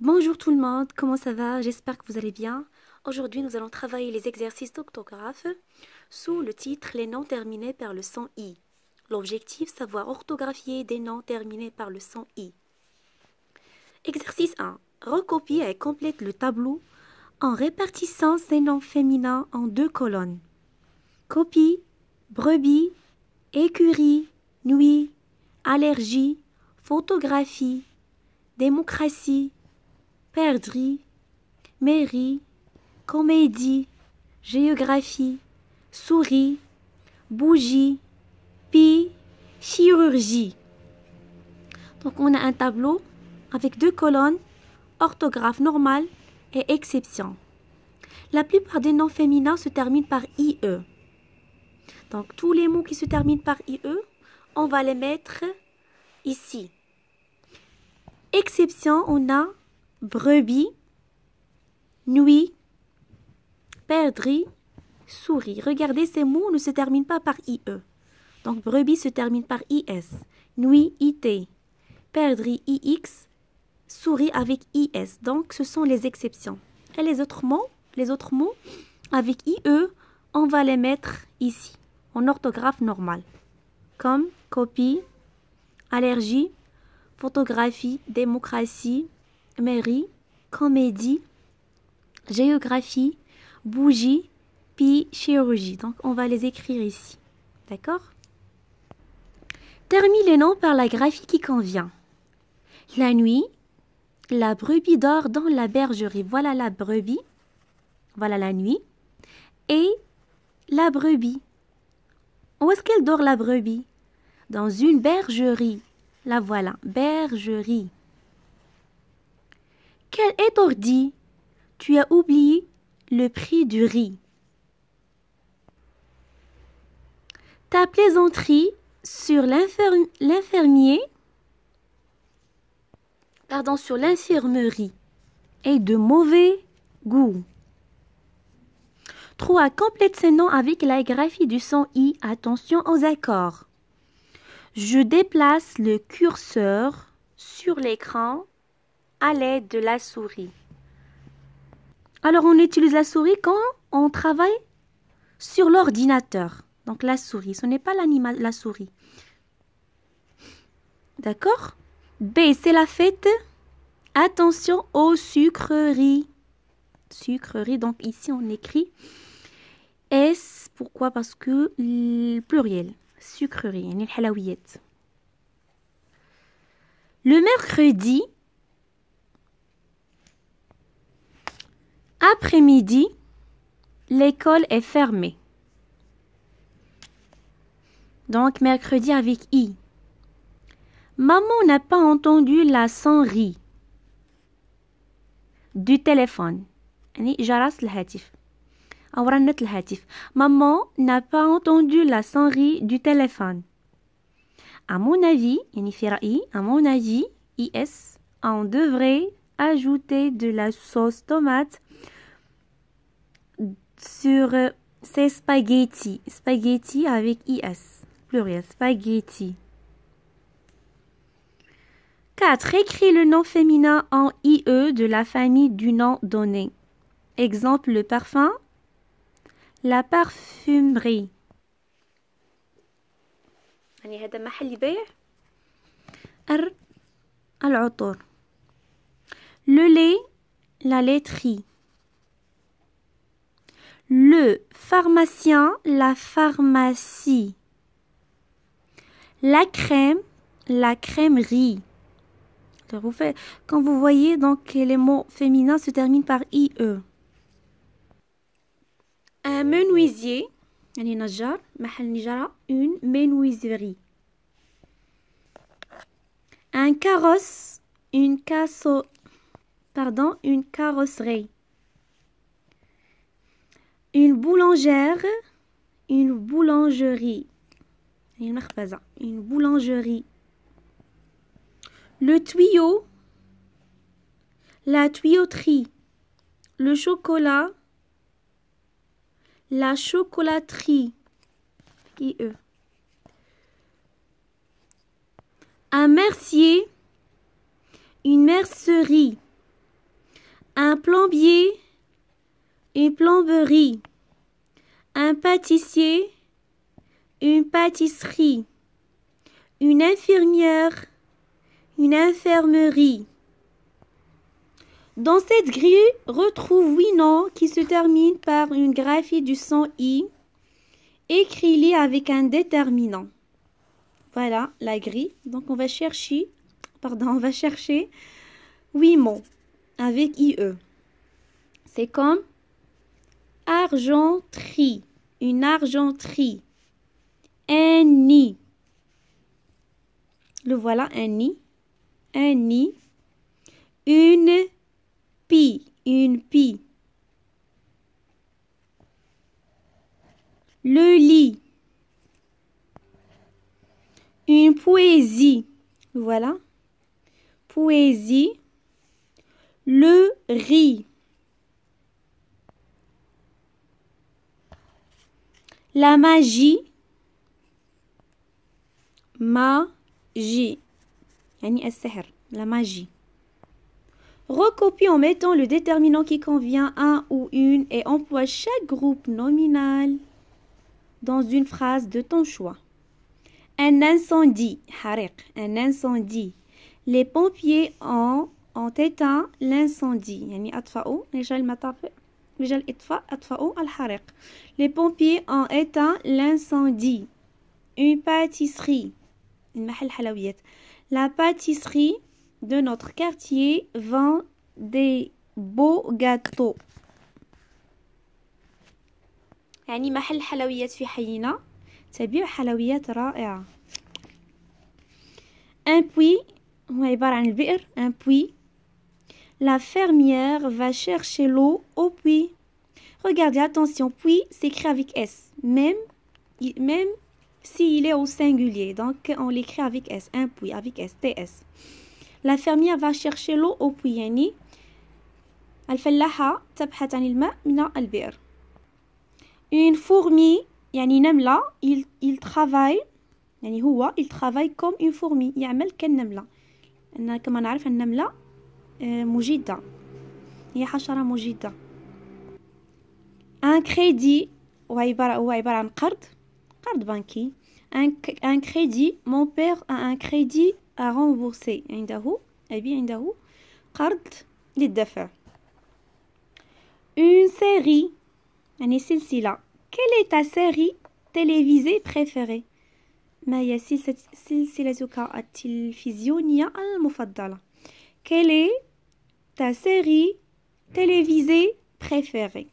Bonjour tout le monde, comment ça va? J'espère que vous allez bien. Aujourd'hui, nous allons travailler les exercices d'orthographe sous le titre Les noms terminés par le son I. L'objectif, savoir orthographier des noms terminés par le son I. Exercice 1. Recopie et complète le tableau en répartissant ces noms féminins en 2 colonnes. Copie, brebis, écurie, nuit, allergie, photographie, démocratie, perdrix, mairie, comédie, géographie, souris, bougie, pie, chirurgie. Donc on a un tableau avec 2 colonnes, orthographe normale et exception. La plupart des noms féminins se terminent par IE. Donc tous les mots qui se terminent par IE, on va les mettre ici. Exception, on a brebis, nuit, perdrix, souris. Regardez, ces mots ne se terminent pas par IE. Donc brebis se termine par IS, nuit, IT, perdrix, IX, souris avec IS. Donc ce sont les exceptions. Et les autres mots avec IE, on va les mettre ici, en orthographe normale. Comme copie, allergie, photographie, démocratie, mairie, comédie, géographie, bougie, puis chirurgie. Donc, on va les écrire ici. D'accord? Termine les noms par la graphie qui convient. La nuit, la brebis dort dans la bergerie. Voilà la brebis. Voilà la nuit. Et la brebis. Où est-ce qu'elle dort, la brebis? Dans une bergerie. La voilà, bergerie. Quel est ordi? Tu as oublié le prix du riz. Ta plaisanterie sur l'infirmier, sur l'infirmerie est de mauvais goût. 3. Complète ces noms avec la graphie du son I. Attention aux accords. Je déplace le curseur sur l'écran à l'aide de la souris. Alors, on utilise la souris quand on travaille sur l'ordinateur. Donc, la souris, ce n'est pas l'animal, la souris. D'accord? B, c'est la fête. Attention aux sucreries. Sucreries, donc ici, on écrit S. Pourquoi? Parce que le pluriel. Sucrerie, يعني الحلويات. Le mercredi, après-midi, l'école est fermée. Donc, mercredi avec I. Maman n'a pas entendu la sonnerie du téléphone. يعني جرس الهاتف. أو رنة الهاتف. Maman n'a pas entendu la sonnerie du téléphone. À mon avis, يعني في رأيي, à mon avis, IS, on devrait ajouter de la sauce tomate sur ces spaghettis. Spaghetti avec IS. Pluriel, spaghetti. 4. Écris le nom féminin en IE de la famille du nom donné. Exemple, le parfum, la parfumerie. يعني هذا محل بيع العطور. Le lait, la laiterie. Le pharmacien, la pharmacie. La crème, la crèmerie. Quand vous voyez, donc, les mots féminins se terminent par IE. Un menuisier, يعني نجار, محل نجارة, une menuiserie. Un carrosse, une carrosserie. Une boulangère, une boulangerie. Une boulangerie. Le tuyau, la tuyauterie. Le chocolat, la chocolaterie. IE. Un mercier, une mercerie. un plombier, une plomberie, un pâtissier, une pâtisserie, une infirmière, une infirmerie. Dans cette grille, retrouve 8 noms qui se terminent par une graphie du son I. Écris-les avec un déterminant. Voilà la grille. Donc on va chercher 8 mots avec IE. C'est comme argenterie, une argenterie. Un nid. Le voilà, un nid. Un nid. Une pie, une pie. Le lit. Une poésie. Voilà. Poésie. Le riz. La magie. Magie. يعني السحر. La magie. Recopie en mettant le déterminant qui convient un ou une et emploie chaque groupe nominal dans une phrase de ton choix. Un incendie. حريق. Un incendie. Les pompiers ont éteint l'incendie. يعني أطفأوا رجال المطافئ رجال الإطفاء أطفأوا الحريق. Les pompiers ont éteint l'incendie. Une pâtisserie. المحل حلويات. La pâtisserie de notre quartier vend des beaux gâteaux. يعني محل حلويات في حينا تبيع حلويات رائعة. Un puits هو عبارة عن البئر. Un puits. La fermière va chercher l'eau au puits. Regardez, attention, puits s'écrit avec S. Même s'il est au singulier. Donc, on l'écrit avec S. Un puits, avec S. TS. La fermière va chercher l'eau au puits. يعني الفلاحة تبحث عن الماء من البئر. Une fourmi يعني نملة. Il travaille يعني هو il travaille comme une fourmi. يعمل كالنملة. كما نعرف النملة مجيدة. هي حشرة مجيدة. Un crédit هو عبارة عن قرض بنكي. Un crédit. Mon père a un crédit à rembourser. عنده قرض للدفع. Une série يعني سلسلة. Quelle est ta série télévisée préférée؟ ما هي سلسلتك التلفزيونية المفضلة؟ Quelle est ta série télévisée préférée؟